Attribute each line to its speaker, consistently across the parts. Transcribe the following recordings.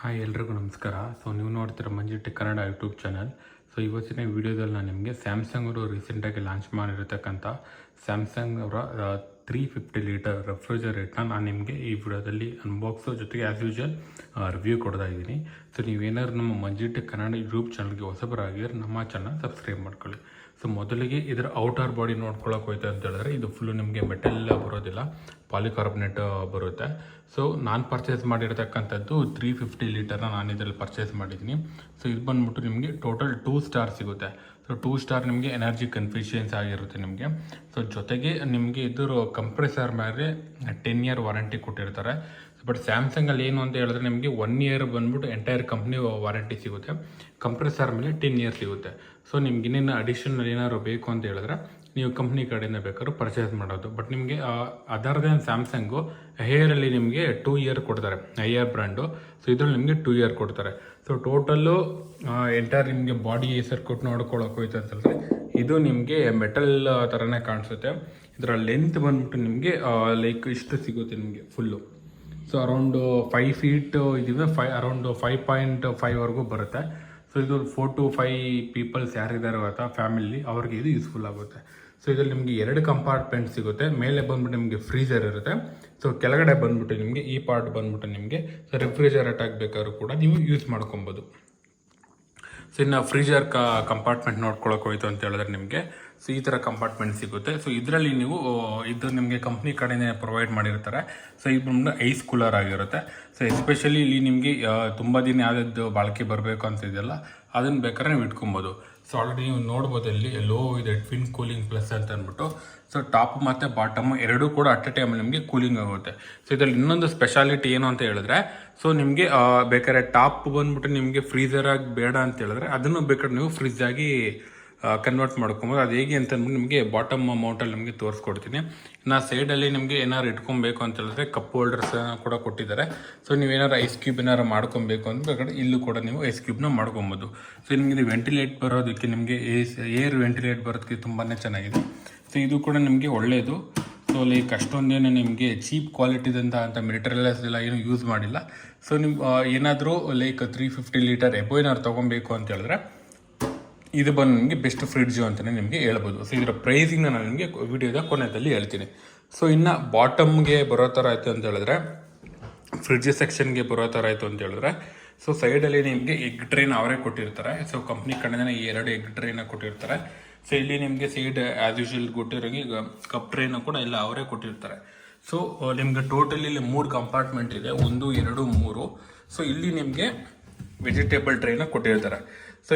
Speaker 1: Hi ಎಲ್ರಿಗೂ ನಮಸ್ಕಾರ. ನೀವು ನೋಡ್ತೀರಾ ಮಂಜು ಟೆಕ್ ಕನ್ನಡ ಯೂಟ್ಯೂಬ್ ಚಾನಲ್. ಇವತ್ತಿನ ವಿಡಿಯೋದಲ್ಲಿ ನಾನು ನಿಮಗೆ ಸ್ಯಾಮ್ಸಂಗ್ ಅವರು ರೀಸೆಂಟಾಗಿ ಲಾಂಚ್ ಮಾಡಿರತಕ್ಕಂಥ ಸ್ಯಾಮ್ಸಂಗ್ ಅವರ 350 ಲೀಟರ್ ರೆಫ್ರಿಜರೇಟ್ನ ನಾನು ನಿಮಗೆ ಈ ವಿಡಿಯೋದಲ್ಲಿ ಅನ್ಬಾಕ್ಸು ಜೊತೆಗೆ ಆ್ಯಸ್ ಯೂಶುವಲ್ ರಿವ್ಯೂ ಕೊಡ್ತಾ ಇದ್ದೀನಿ. ನೀವೇನಾದ್ರು ನಮ್ಮ ಮಂಜು ಟೆಕ್ ಕನ್ನಡ ಯೂಟ್ಯೂಬ್ ಚಾನಲ್ಗೆ ಹೊಸಬರಾಗಿದ್ರೆ ನಮ್ಮ ಚಾನಲ್ ಸಬ್ಸ್ಕ್ರೈಬ್ ಮಾಡ್ಕೊಳ್ಳಿ. ಮೊದಲಿಗೆ ಇದರ ಔಟರ್ ಬಾಡಿ ನೋಡ್ಕೊಳ್ಳೋಕೆ ಹೋಯ್ತು ಅಂತ ಹೇಳಿದ್ರೆ ಇದು ಫುಲ್ಲು ನಿಮಗೆ ಮೆಟಲ್ ಬರೋದಿಲ್ಲ, ಪಾಲಿಕಾರ್ಬನೇಟ್ ಬರುತ್ತೆ. ನಾನು ಪರ್ಚೇಸ್ ಮಾಡಿರ್ತಕ್ಕಂಥದ್ದು 350 ಲೀಟರ್ನ ನಾನು ಇದರಲ್ಲಿ ಪರ್ಚೇಸ್ ಮಾಡಿದ್ದೀನಿ. ಇದು ಬಂದ್ಬಿಟ್ಟು ನಿಮಗೆ ಟೋಟಲ್ 2 ಸ್ಟಾರ್ ಸಿಗುತ್ತೆ. 2 ಸ್ಟಾರ್ ನಿಮಗೆ ಎನರ್ಜಿ ಕನ್ಫಿಷಿಯನ್ಸಿ ಆಗಿರುತ್ತೆ ನಿಮಗೆ. ಜೊತೆಗೆ ನಿಮಗೆ ಇದ್ರ ಕಂಪ್ರೆಸರ್ ಮೇಲೆ 10 ಇಯರ್ ವಾರಂಟಿ ಕೊಟ್ಟಿರ್ತಾರೆ. ಬಟ್ ಸ್ಯಾಮ್ಸಂಗಲ್ಲಿ ಏನು ಅಂತ ಹೇಳಿದ್ರೆ ನಿಮಗೆ 1 ಇಯರ್ ಬಂದ್ಬಿಟ್ಟು ಎಂಟೈರ್ ಕಂಪ್ನಿ ವಾರಂಟಿ ಸಿಗುತ್ತೆ, ಕಂಪ್ರೆಸರ್ ಮೇಲೆ 10 ಇಯರ್ ಸಿಗುತ್ತೆ. ನಿಮ್ಗೆ ಇನ್ನೇನು ಅಡಿಷನಲ್ ಏನಾದ್ರು ಬೇಕು ಅಂತ ಹೇಳಿದ್ರೆ ನೀವು ಕಂಪ್ನಿ ಕಡೆಯಿಂದ ಬೇಕಾದ್ರೂ ಪರ್ಚೇಸ್ ಮಾಡೋದು. ಬಟ್ ನಿಮಗೆ ಅದರ್ ದೆನ್ ಸ್ಯಾಮ್ಸಂಗು ಹೇರಲ್ಲಿ ನಿಮಗೆ 2 ಇಯರ್ ಕೊಡ್ತಾರೆ, ಐಆರ್ ಬ್ರ್ಯಾಂಡು. ಇದರಲ್ಲಿ ನಿಮಗೆ 2 ಇಯರ್ ಕೊಡ್ತಾರೆ. ಟೋಟಲ್ಲು ಎಂಟೈರ್ ನಿಮಗೆ ಬಾಡಿ ಸರ್ಕ್ಯೂಟ್ ನೋಡ್ಕೊಳ್ಳೋಕೆ ಹೋಯ್ತು ಅಂತ ಹೇಳಿದ್ರೆ ಇದು ನಿಮಗೆ ಮೆಟಲ್ ಥರನೇ ಕಾಣಿಸುತ್ತೆ. ಇದರ ಲೆಂತ್ ಬಂದ್ಬಿಟ್ಟು ನಿಮಗೆ ಲೈಕ್ ಇಷ್ಟು ಸಿಗುತ್ತೆ ನಿಮಗೆ ಫುಲ್ಲು. ಅರೌಂಡ್ 5 ಫೀಟ್ ಇದಿವೆ, ಅರೌಂಡ್ 5.5ವರೆಗೂ ಬರುತ್ತೆ. ಇದು 4 to 5 ಪೀಪಲ್ಸ್ ಯಾರಿದ್ದಾರೆ ಗೊತ್ತಾ ಫ್ಯಾಮಿಲಿ, ಅವ್ರಿಗೆ ಇದು ಯೂಸ್ಫುಲ್ ಆಗುತ್ತೆ. ಇದರಲ್ಲಿ ನಿಮಗೆ 2 ಕಂಪಾರ್ಟ್ಮೆಂಟ್ ಸಿಗುತ್ತೆ. ಮೇಲೆ ಬಂದ್ಬಿಟ್ಟು ನಿಮಗೆ ಫ್ರೀಜರ್ ಇರುತ್ತೆ. ಕೆಳಗಡೆ ಬಂದ್ಬಿಟ್ಟು ನಿಮಗೆ ಈ ಪಾರ್ಟ್ ಬಂದ್ಬಿಟ್ಟು ನಿಮಗೆ ರೆಫ್ರಿಜರೇಟ್ ಆಗಬೇಕಾದ್ರೂ ಕೂಡ ನೀವು ಯೂಸ್ ಮಾಡ್ಕೊಬೋದು. ಇನ್ನು ಫ್ರೀಜರ್ ಕಂಪಾರ್ಟ್ಮೆಂಟ್ ನೋಡ್ಕೊಳಕ್ಕೆ ಹೋಯ್ತು ಅಂತ ಹೇಳಿದ್ರೆ ನಿಮಗೆ ಈ ಥರ ಕಂಪಾರ್ಟ್ಮೆಂಟ್ ಸಿಗುತ್ತೆ. ಇದರಲ್ಲಿ ನೀವು ಇದು ನಿಮಗೆ ಕಂಪ್ನಿ ಕಡೆನೇ ಪ್ರೊವೈಡ್ ಮಾಡಿರ್ತಾರೆ. ಇದು ಬಂದು ಐಸ್ ಕೂಲರ್ ಆಗಿರುತ್ತೆ. ಎಸ್ಪೆಷಲಿ ಇಲ್ಲಿ ನಿಮಗೆ ತುಂಬ ದಿನ ಯಾವ್ದು ಬಾಳಿಕೆ ಬರಬೇಕು ಅಂತಿದೆಯಲ್ಲ ಅದನ್ನು ಬೇಕಾದ್ರೆ ನೀವು ಇಟ್ಕೊಬೋದು. ಆಲ್ರೆಡಿ ನೀವು ನೋಡ್ಬೋದು ಇಲ್ಲಿ ಲೋ ಇದೆ ಟ್ವಿನ್ ಕೂಲಿಂಗ್ ಪ್ಲಸ್ ಅಂತ ಅಂದ್ಬಿಟ್ಟು. ಟಾಪ್ ಮತ್ತು ಬಾಟಮ್ ಎರಡೂ ಕೂಡ ಅಟ್ ಎ ಟೈಮ್ ನಿಮಗೆ ಕೂಲಿಂಗ್ ಆಗುತ್ತೆ. ಇದರಲ್ಲಿ ಇನ್ನೊಂದು ಸ್ಪೆಷಾಲಿಟಿ ಏನು ಅಂತ ಹೇಳಿದ್ರೆ ನಿಮಗೆ ಬೇಕಾದ್ರೆ ಟಾಪ್ ಬಂದ್ಬಿಟ್ಟು ನಿಮಗೆ ಫ್ರೀಜರ್ ಆಗಿ ಬೇಡ ಅಂತ ಹೇಳಿದ್ರೆ ಅದನ್ನು ಬೇಕಾದ್ರೆ ನೀವು ಫ್ರಿಜ್ ಆಗಿ ಕನ್ವರ್ಟ್ ಮಾಡ್ಕೊಬೋದು. ಅದು ಹೇಗೆ ಅಂತ ಅಂದ್ಬಿಟ್ಟು ನಿಮಗೆ ಬಾಟಮ್ ಅಮೌಂಟಲ್ಲಿ ನಿಮಗೆ ತೋರಿಸ್ಕೊಡ್ತೀನಿ. ಇನ್ನು ಸೈಡಲ್ಲಿ ನಿಮಗೆ ಏನಾದ್ರು ಇಟ್ಕೊಬೇಕು ಅಂತ ಹೇಳಿದ್ರೆ ಕಪ್ ಹೋಲ್ಡರ್ಸ್ ಕೂಡ ಕೊಟ್ಟಿದ್ದಾರೆ. ನೀವೇನಾದ್ರು ಐಸ್ ಕ್ಯೂಬ್ ಏನಾರು ಮಾಡ್ಕೊಬೇಕು ಅಂತ ಬೇಕಾದ್ರೆ ಇಲ್ಲೂ ಕೂಡ ನೀವು ಐಸ್ ಕ್ಯೂಬ್ನ ಮಾಡ್ಕೊಬೋದು. ನಿಮಗೆ ವೆಂಟಿಲೇಟ್ ಬರೋದಕ್ಕೆ ನಿಮಗೆ ಏರ್ ವೆಂಟಿಲೇಟ್ ಬರೋದಕ್ಕೆ ತುಂಬಾ ಚೆನ್ನಾಗಿದೆ. ಇದು ಕೂಡ ನಿಮಗೆ ಒಳ್ಳೆಯದು. ಲೈಕ್ ಅಷ್ಟೊಂದೇನು ನಿಮಗೆ ಚೀಪ್ ಕ್ವಾಲಿಟಿದಂತ ಅಂತ ಮೆಟೀರಿಯಲ್ಸ್ ಎಲ್ಲ ಏನು ಯೂಸ್ ಮಾಡಿಲ್ಲ. ನೀವು ಏನಾದರೂ ಲೈಕ್ 350 ಲೀಟರ್ ಎಬೋ ಏನಾದ್ರು ತೊಗೊಬೇಕು ಅಂತ ಹೇಳಿದ್ರೆ ಇದು ಬಂದು ನಿಮಗೆ ಬೆಸ್ಟ್ ಫ್ರಿಡ್ಜು ಅಂತಲೇ ನಿಮಗೆ ಹೇಳ್ಬೋದು. ಇದರ ಪ್ರೈಸಿಂಗ್ನ ನಾನು ನಿಮಗೆ ವಿಡಿಯೋದ ಕೊನೆಯಲ್ಲಿ ಹೇಳ್ತೀನಿ. ಇನ್ನು ಬಾಟಮ್ಗೆ ಬರೋ ಥರ ಆಯಿತು ಅಂತ ಹೇಳಿದ್ರೆ ಫ್ರಿಡ್ಜ್ ಸೆಕ್ಷನ್ಗೆ ಬರೋ ಥರ ಆಯಿತು ಅಂತ ಹೇಳಿದ್ರೆ ಸೈಡಲ್ಲಿ ನಿಮಗೆ ಎಗ್ ಟ್ರೈನ್ ಅವರೇ ಕೊಟ್ಟಿರ್ತಾರೆ. ಕಂಪ್ನಿ ಕಡೆನೇ 2 ಎಗ್ ಟ್ರೈನ ಕೊಟ್ಟಿರ್ತಾರೆ. ಇಲ್ಲಿ ನಿಮಗೆ ಸೈಡ್ ಆ್ಯಸ್ ಯೂಶುವಲ್ ಕೊಟ್ಟಿರೋಂಗೆ ಈಗ ಕಪ್ ಟ್ರೈನ ಕೂಡ ಎಲ್ಲ ಅವರೇ ಕೊಟ್ಟಿರ್ತಾರೆ. ನಿಮಗೆ ಟೋಟಲಿ ಇಲ್ಲಿ 3 ಕಂಪಾರ್ಟ್ಮೆಂಟ್ ಇದೆ, 1, 2, 3. ಇಲ್ಲಿ ನಿಮಗೆ ವೆಜಿಟೇಬಲ್ ಟ್ರೈನ ಕೊಟ್ಟಿರ್ತಾರೆ.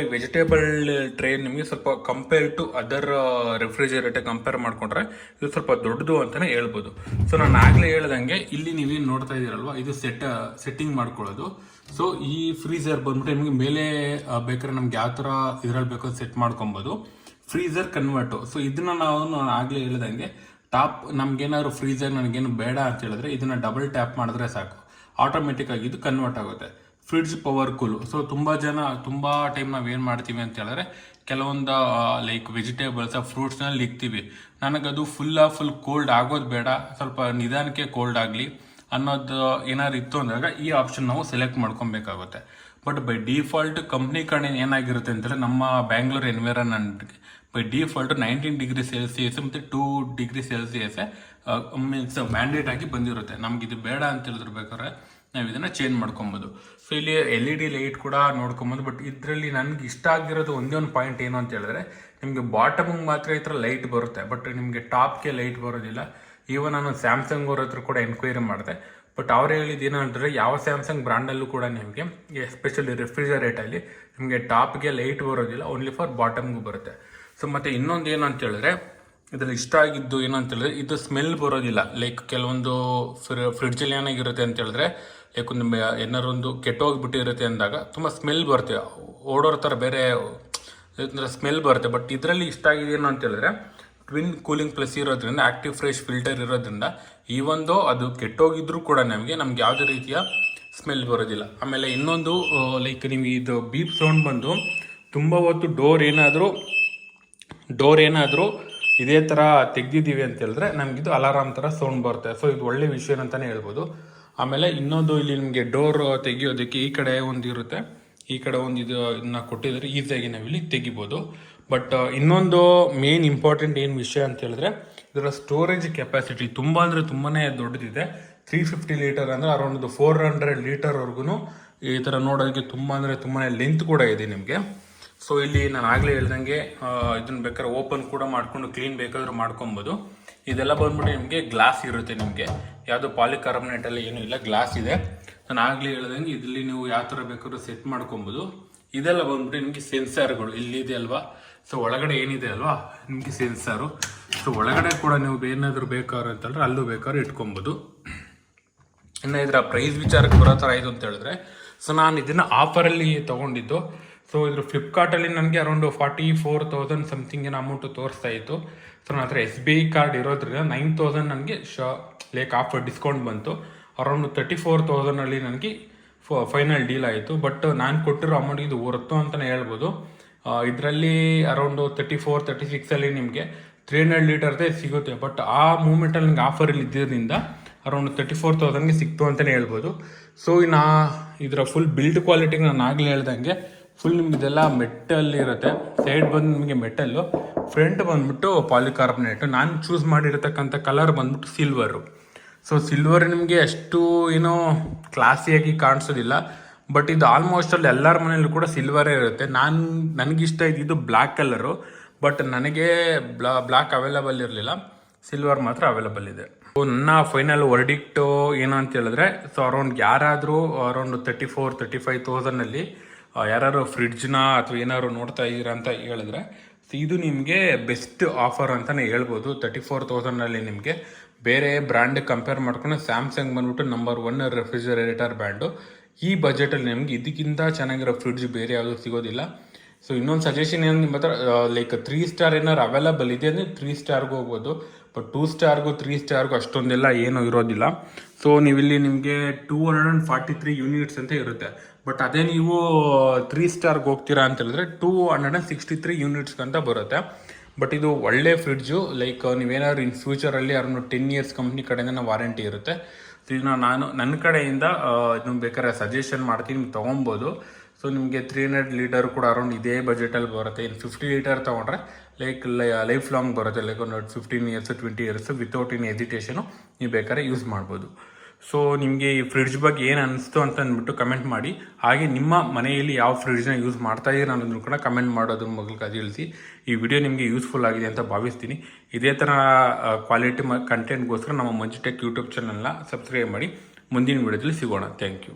Speaker 1: ಈ ವೆಜಿಟೇಬಲ್ ಟ್ರೈನ್ ನಿಮಗೆ ಸ್ವಲ್ಪ compare to other refrigerator compare ಮಾಡಿಕೊಂಡ್ರೆ ಇದು ಸ್ವಲ್ಪ ದೊಡ್ಡದು ಅಂತಲೇ ಹೇಳ್ಬೋದು. ನಾನು ಆಗಲೇ ಹೇಳ್ದಂಗೆ ಇಲ್ಲಿ ನೀವೇನು ನೋಡ್ತಾ ಇದ್ದೀರಲ್ವ ಇದು ಸೆಟ್ಟಿಂಗ್ ಮಾಡ್ಕೊಳ್ಳೋದು. ಈ ಫ್ರೀಜರ್ ಬಂದ್ಬಿಟ್ಟು ನಿಮಗೆ ಮೇಲೆ ಬೇಕಾದ್ರೆ ನಮ್ಗೆ ಯಾವ ಥರ ಇದರಲ್ಲಿ ಬೇಕೋ ಸೆಟ್ ಮಾಡ್ಕೊಬೋದು. ಫ್ರೀಜರ್ ಕನ್ವರ್ಟು ಇದನ್ನ ನಾನು ಆಗಲೇ ಹೇಳ್ದಂಗೆ ಟಾಪ್ ನಮ್ಗೇನಾದ್ರು ಫ್ರೀಜರ್ ನನಗೇನು ಬೇಡ ಅಂತ ಹೇಳಿದ್ರೆ ಇದನ್ನ ಡಬಲ್ ಟ್ಯಾಪ್ ಮಾಡಿದ್ರೆ ಸಾಕು, ಆಟೋಮೆಟಿಕ್ ಆಗಿ ಇದು ಕನ್ವರ್ಟ್ ಆಗುತ್ತೆ. Fridge power cool. ತುಂಬ ಟೈಮ್ ನಾವು ಏನು ಮಾಡ್ತೀವಿ ಅಂತ ಹೇಳಿದ್ರೆ ಕೆಲವೊಂದು ಲೈಕ್ ವೆಜಿಟೇಬಲ್ಸ್ ಫ್ರೂಟ್ಸ್ನಲ್ಲಿ ಇಕ್ತೀವಿ, ನನಗದು ಫುಲ್ ಕೋಲ್ಡ್ ಆಗೋದು ಬೇಡ, ಸ್ವಲ್ಪ ನಿಧಾನಕ್ಕೆ ಕೋಲ್ಡ್ ಆಗಲಿ ಅನ್ನೋದು ಏನಾದ್ರು ಇತ್ತು ಅಂದಾಗ ಈ ಆಪ್ಷನ್ ನಾವು ಸೆಲೆಕ್ಟ್ ಮಾಡ್ಕೊಬೇಕಾಗುತ್ತೆ. ಬಟ್ ಬೈ ಡಿಫಾಲ್ಟ್ ಕಂಪ್ನಿ ಕಡೆ ಏನಾಗಿರುತ್ತೆ ಅಂತಂದರೆ ನಮ್ಮ ಬ್ಯಾಂಗ್ಳೂರ್ ಎನ್ವಿರಾನ್ಮೆಂಟ್ಗೆ ಬೈ ಡಿಫಾಲ್ಟ್ 19 ಡಿಗ್ರಿ ಸೆಲ್ಸಿಯಸ್ ಮತ್ತು 2 ಡಿಗ್ರಿ ಸೆಲ್ಸಿಯಸ್ ಮೀನ್ಸ್ ಮ್ಯಾಂಡೇಟ್ ಆಗಿ ಬಂದಿರುತ್ತೆ. ನಮ್ಗೆ ಇದು ಬೇಡ ಅಂತ ಹೇಳಿದ್ರೆ ಬೇಕಾದ್ರೆ ನಾವು ಇದನ್ನು ಚೇಂಜ್ ಮಾಡ್ಕೊಬೋದು. ಇಲ್ಲಿ LED ಲೈಟ್ ಕೂಡ ನೋಡ್ಕೊಬೋದು. ಬಟ್ ಇದರಲ್ಲಿ ನನಗೆ ಇಷ್ಟ ಆಗಿರೋದು ಒಂದೇ ಒಂದು ಪಾಯಿಂಟ್ ಏನು ಅಂತ ಹೇಳಿದ್ರೆ ನಿಮಗೆ ಬಾಟಮಿಗೆ ಮಾತ್ರ ಈ ಥರ ಲೈಟ್ ಬರುತ್ತೆ, ಬಟ್ ನಿಮಗೆ ಟಾಪ್ಗೆ ಲೈಟ್ ಬರೋದಿಲ್ಲ. ಈವನ್ ನಾನು ಸ್ಯಾಮ್ಸಂಗ್ ಅವ್ರ ಹತ್ರ ಕೂಡ ಎನ್ಕ್ವೈರಿ ಮಾಡಿದೆ. ಬಟ್ ಅವ್ರು ಹೇಳಿದ್ದು ಏನಂದರೆ ಯಾವ ಸ್ಯಾಮ್ಸಂಗ್ ಬ್ರ್ಯಾಂಡಲ್ಲೂ ಕೂಡ ನಿಮಗೆ ಎಸ್ಪೆಷಲಿ ರೆಫ್ರಿಜರೇಟಲ್ಲಿ ನಿಮಗೆ ಟಾಪ್ಗೆ ಲೈಟ್ ಬರೋದಿಲ್ಲ, ಓನ್ಲಿ ಫಾರ್ ಬಾಟಮ್ಗೂ ಬರುತ್ತೆ. ಮತ್ತು ಇನ್ನೊಂದು ಏನು ಅಂತ ಹೇಳಿದ್ರೆ ಇದರಲ್ಲಿ ಇಷ್ಟ ಆಗಿದ್ದು ಏನು ಅಂತ ಹೇಳಿದ್ರೆ ಇದು ಸ್ಮೆಲ್ ಬರೋದಿಲ್ಲ. ಲೈಕ್ ಕೆಲವೊಂದು ಫ್ರಿಡ್ಜಲ್ಲಿ ಏನಾಗಿರುತ್ತೆ ಅಂತ ಹೇಳಿದ್ರೆ ಲೈಕ್ ನಿಮ್ಮ ಏನಾರು ಒಂದು ಕೆಟ್ಟೋಗಿಬಿಟ್ಟಿರುತ್ತೆ ಅಂದಾಗ ತುಂಬ ಸ್ಮೆಲ್ ಬರುತ್ತೆ, ಓಡೋರ ಥರ ಬೇರೆ ಸ್ಮೆಲ್ ಬರುತ್ತೆ. ಬಟ್ ಇದರಲ್ಲಿ ಇಷ್ಟ ಆಗಿದೆ ಏನು ಅಂತ ಹೇಳಿದ್ರೆ ಟ್ವಿನ್ ಕೂಲಿಂಗ್ ಪ್ಲಸ್ ಇರೋದ್ರಿಂದ ಆಕ್ಟಿವ್ ಫ್ರೆಶ್ ಫಿಲ್ಟರ್ ಇರೋದ್ರಿಂದ ಈ ಒಂದು ಅದು ಕೆಟ್ಟೋಗಿದ್ರೂ ಕೂಡ ನಮಗೆ ಯಾವುದೇ ರೀತಿಯ ಸ್ಮೆಲ್ ಬರೋದಿಲ್ಲ. ಆಮೇಲೆ ಇನ್ನೊಂದು ಲೈಕ್ ನೀವು ಇದು ಬೀಪ್ ಸೌಂಡ್ ಬಂದು ತುಂಬ ಹೊತ್ತು ಡೋರ್ ಏನಾದರೂ ಇದೇ ಥರ ತೆಗ್ದಿದ್ದೀವಿ ಅಂತ ಹೇಳಿದ್ರೆ ನಮಗಿದು ಅಲಾರಾಮ್ ಥರ ಸೌಂಡ್ ಬರುತ್ತೆ. ಇದು ಒಳ್ಳೆ ವಿಷಯ ಅಂತಲೇ ಹೇಳ್ಬೋದು. ಆಮೇಲೆ ಇನ್ನೊಂದು ಇಲ್ಲಿ ನಿಮಗೆ ಡೋರ್ ತೆಗಿಯೋದಕ್ಕೆ ಈ ಕಡೆ ಒಂದು ಇರುತ್ತೆ, ಈ ಕಡೆ ಒಂದು ಇದನ್ನ ಕೊಟ್ಟಿದ್ದಾರೆ, ಈಸಿಯಾಗಿ ನಾವಿಲ್ಲಿ ತೆಗಿಬೋದು. ಬಟ್ ಇನ್ನೊಂದು ಮೇನ್ ಇಂಪಾರ್ಟೆಂಟ್ ಏನು ವಿಷಯ ಅಂತ ಹೇಳಿದ್ರೆ ಇದರ ಸ್ಟೋರೇಜ್ ಕೆಪಾಸಿಟಿ ತುಂಬ ಅಂದರೆ ತುಂಬಾ ದೊಡ್ಡದಿದೆ. 350 ಲೀಟರ್ ಅಂದರೆ ಅರೌಂಡ್ 400 ಲೀಟರ್ವರೆಗೂ ಈ ಥರ ನೋಡೋದಕ್ಕೆ ತುಂಬ ಅಂದರೆ ತುಂಬಾ ಲೆಂತ್ ಕೂಡ ಇದೆ ನಿಮಗೆ. ಸೊ ಇಲ್ಲಿ ನಾನು ಆಗಲೇ ಹೇಳ್ದಂಗೆ ಇದನ್ನ ಬೇಕಾದ್ರೆ ಓಪನ್ ಕೂಡ ಮಾಡ್ಕೊಂಡು ಕ್ಲೀನ್ ಬೇಕಾದ್ರೂ ಮಾಡ್ಕೊಬೋದು. ಇದೆಲ್ಲ ಬಂದ್ಬಿಟ್ಟು ನಿಮಗೆ ಗ್ಲಾಸ್ ಇರುತ್ತೆ, ನಿಮಗೆ ಯಾವುದು ಪಾಲಿಕಾರ್ಬನೇಟಲ್ಲಿ ಏನೂ ಇಲ್ಲ, ಗ್ಲಾಸ್ ಇದೆ. ನಾನು ಆಗಲೇ ಹೇಳ್ದಂಗೆ ಇದರಲ್ಲಿ ನೀವು ಯಾವ ಥರ ಬೇಕಾದ್ರೂ ಸೆಟ್ ಮಾಡ್ಕೊಬೋದು. ಇದೆಲ್ಲ ಬಂದ್ಬಿಟ್ಟು ನಿಮಗೆ ಸೆನ್ಸಾರ್ಗಳು ಇಲ್ಲಿದೆ ಅಲ್ವಾ, ಸೊ ಒಳಗಡೆ ಏನಿದೆ ಅಲ್ವಾ ನಿಮಗೆ ಸೆನ್ಸಾರು. ಸೊ ಒಳಗಡೆ ಕೂಡ ನೀವು ಏನಾದರೂ ಬೇಕಾದ್ರು ಅಂತಂದ್ರೆ ಅಲ್ಲೂ ಬೇಕಾದ್ರೂ ಇಟ್ಕೊಬೋದು. ಇನ್ನು ಇದರ ಪ್ರೈಸ್ ವಿಚಾರಕ್ಕೆ ಬರೋ ಥರ ಇದು ಅಂತ ಹೇಳಿದ್ರೆ, ಸೊ ನಾನು ಇದನ್ನು ಆಫರಲ್ಲಿ ತೊಗೊಂಡಿದ್ದು. ಸೊ ಇದ್ರ ಫ್ಲಿಪ್ಕಾರ್ಟಲ್ಲಿ ನನಗೆ ಅರೌಂಡ್ 44,000 ಸಮಥಿಂಗ್ ಏನೋ ಅಮೌಂಟು ತೋರಿಸ್ತಾ ಇತ್ತು. ಸೊ ನನ್ನ ಹತ್ರ SBI ಕಾರ್ಡ್ ಇರೋದ್ರಿಂದ 9,000 ನನಗೆ ಲೈಕ್ ಆಫರ್ ಡಿಸ್ಕೌಂಟ್ ಬಂತು. ಅರೌಂಡ್ 34,000ಅಲ್ಲಿ ನನಗೆ ಫೈನಲ್ ಡೀಲ್ ಆಯಿತು. ಬಟ್ ನಾನು ಕೊಟ್ಟಿರೋ ಅಮೌಂಟ್ ಇದು ಹೊರತು ಅಂತಲೇ ಹೇಳ್ಬೋದು. ಇದರಲ್ಲಿ ಅರೌಂಡ್ 34-36 ನಿಮಗೆ 300 ಲೀಟರ್ದೇ ಸಿಗುತ್ತೆ. ಬಟ್ ಆ ಮೂಮೆಂಟಲ್ಲಿ ನನಗೆ ಆಫರಲ್ಲಿ ಇದ್ದಿದ್ದರಿಂದ ಅರೌಂಡ್ 34,000ಗೆ ಸಿಕ್ತು ಅಂತಲೇ ಹೇಳ್ಬೋದು. ಸೊ ಇನ್ನು ಇದರ ಫುಲ್ ಬಿಲ್ಡ್ ಕ್ವಾಲಿಟಿಗೆ ನಾನು ಆಗಲೇ ಹೇಳ್ದಂಗೆ ಫುಲ್ ನಿಮ್ಗೆ ಇದೆಲ್ಲ ಮೆಟಲ್ ಇರುತ್ತೆ. ಸೈಡ್ ಬಂದು ನಿಮಗೆ ಮೆಟಲ್ಲು, ಫ್ರಂಟ್ ಬಂದ್ಬಿಟ್ಟು ಪಾಲಿಕಾರ್ಬನೇಟು. ನಾನು ಚೂಸ್ ಮಾಡಿರತಕ್ಕಂಥ ಕಲರ್ ಬಂದ್ಬಿಟ್ಟು ಸಿಲ್ವರು. ಸೊ ಸಿಲ್ವರ್ ನಿಮಗೆ ಅಷ್ಟು ಏನೋ ಕ್ಲಾಸಿಯಾಗಿ ಕಾಣಿಸೋದಿಲ್ಲ, ಬಟ್ ಇದು ಆಲ್ಮೋಸ್ಟ್ ಅಲ್ಲಿ ಎಲ್ಲರ ಮನೆಯಲ್ಲೂ ಕೂಡ ಸಿಲ್ವರೇ ಇರುತ್ತೆ. ನನಗಿಷ್ಟ ಇದ್ದಿದ್ದು ಬ್ಲ್ಯಾಕ್ ಕಲರು, ಬಟ್ ನನಗೆ ಬ್ಲ್ಯಾಕ್ ಅವೈಲಬಲ್ ಇರಲಿಲ್ಲ, ಸಿಲ್ವರ್ ಮಾತ್ರ ಅವೈಲಬಲ್ ಇದೆ. ಸೊ ನನ್ನ ಫೈನಲ್ ವರ್ಡಿಕ್ಟು ಏನು ಅಂತ ಹೇಳಿದ್ರೆ, ಸೊ ಅರೌಂಡ್ ಯಾರಾದರೂ ಅರೌಂಡ್ 34-35,000 ಯಾರು ಫ್ರಿಡ್ಜ್ನ ಅಥವಾ ಏನಾದ್ರು ನೋಡ್ತಾ ಇದ್ದೀರಾ ಅಂತ ಹೇಳಿದ್ರೆ ಇದು ನಿಮಗೆ ಬೆಸ್ಟ್ ಆಫರ್ ಅಂತಲೇ ಹೇಳ್ಬೋದು. 34,000 ನಿಮಗೆ ಬೇರೆ ಬ್ರ್ಯಾಂಡ್ ಕಂಪೇರ್ ಮಾಡ್ಕೊಂಡು ಸ್ಯಾಮ್ಸಂಗ್ ಬಂದ್ಬಿಟ್ಟು ನಂಬರ್ 1 ರೆಫ್ರಿಜರೇಟರ್ ಬ್ರ್ಯಾಂಡು. ಈ ಬಜೆಟಲ್ಲಿ ನಿಮಗೆ ಇದಕ್ಕಿಂತ ಚೆನ್ನಾಗಿರೋ ಫ್ರಿಡ್ಜ್ ಬೇರೆ ಯಾವುದೂ ಸಿಗೋದಿಲ್ಲ. ಸೊ ಇನ್ನೊಂದು ಸಜೆಷನ್ ಏನು ನಿಮ್ಮ ಹತ್ರ ಲೈಕ್ 3 ಸ್ಟಾರ್ ಏನಾರು ಅವೈಲಬಲ್ ಇದೆ ಅಂದರೆ 3 ಸ್ಟಾರ್ಗೂ ಹೋಗ್ಬೋದು. ಬಟ್ 2 ಸ್ಟಾರ್ಗೂ 3 ಸ್ಟಾರ್ಗೂ ಅಷ್ಟೊಂದೆಲ್ಲ ಏನೂ ಇರೋದಿಲ್ಲ. ಸೊ ನೀವಿಲ್ಲಿ ನಿಮಗೆ 243 ಯೂನಿಟ್ಸ್ ಅಂತ ಇರುತ್ತೆ. ಬಟ್ ಅದೇ ನೀವು 3 ಸ್ಟಾರ್ಗೆ ಹೋಗ್ತೀರಾ ಅಂತ ಹೇಳಿದ್ರೆ 263 ಯೂನಿಟ್ಸ್ ಅಂತ ಬರುತ್ತೆ. ಬಟ್ ಇದು ಒಳ್ಳೆ ಫ್ರಿಡ್ಜು. ಲೈಕ್ ನೀವೇನಾದ್ರು ಇನ್ ಫ್ಯೂಚರಲ್ಲಿ ಅರೌಂಡ್ 10 ಇಯರ್ಸ್ ಕಂಪ್ನಿ ಕಡೆಯಿಂದ ವಾರಂಟಿ ಇರುತ್ತೆ. ಸೊ ಇದನ್ನ ನಾನು ನನ್ನ ಕಡೆಯಿಂದ ಇದನ್ನು ಬೇಕಾದ್ರೆ ಸಜೆಷನ್ ಮಾಡ್ತೀನಿ, ನಿಮ್ಗೆ ತೊಗೊಬೋದು. ಸೊ ನಿಮಗೆ 300 ಲೀಟರ್ ಕೂಡ ಅರೌಂಡ್ ಇದೇ ಬಜೆಟಲ್ಲಿ ಬರುತ್ತೆ. ಇನ್ನು 50 ಲೀಟರ್ ತೊಗೊಂಡ್ರೆ ಲೈಫ್ ಲಾಂಗ್ ಬರುತ್ತೆ, ಲೈಕ್ ಒಂದು 15 ಇಯರ್ಸ್ 20 ಇಯರ್ಸ್ ವಿತೌಟ್ ಇನ್ ಎಜಿಟೇಷನು ನೀವು ಬೇಕಾದ್ರೆ ಯೂಸ್ ಮಾಡ್ಬೋದು. ಸೊ ನಿಮಗೆ ಈ ಫ್ರಿಡ್ಜ್ ಬಗ್ಗೆ ಏನು ಅನಿಸ್ತು ಅಂತ ಅಂದ್ಬಿಟ್ಟು ಕಮೆಂಟ್ ಮಾಡಿ. ಹಾಗೆ ನಿಮ್ಮ ಮನೆಯಲ್ಲಿ ಯಾವ ಫ್ರಿಡ್ಜ್ನ ಯೂಸ್ ಮಾಡ್ತಾ ಇದ್ದೀರಾ ಅನ್ನೋದನ್ನು ಕೂಡ ಕಮೆಂಟ್ ಮಾಡೋದ್ರ ಮೂಲಕ ತಿಳಿಸಿ. ಈ ವಿಡಿಯೋ ನಿಮಗೆ ಯೂಸ್ಫುಲ್ ಆಗಿದೆ ಅಂತ ಭಾವಿಸ್ತೀನಿ. ಇದೇ ಥರ ಕ್ವಾಲಿಟಿ ಕಂಟೆಂಟ್ಗೋಸ್ಕರ ನಮ್ಮ ಮಂಜು ಟೆಕ್ ಯೂಟ್ಯೂಬ್ ಚಾನಲ್ನ ಸಬ್ಸ್ಕ್ರೈಬ್ ಮಾಡಿ. ಮುಂದಿನ ವಿಡಿಯೋದಲ್ಲಿ ಸಿಗೋಣ. Thank you.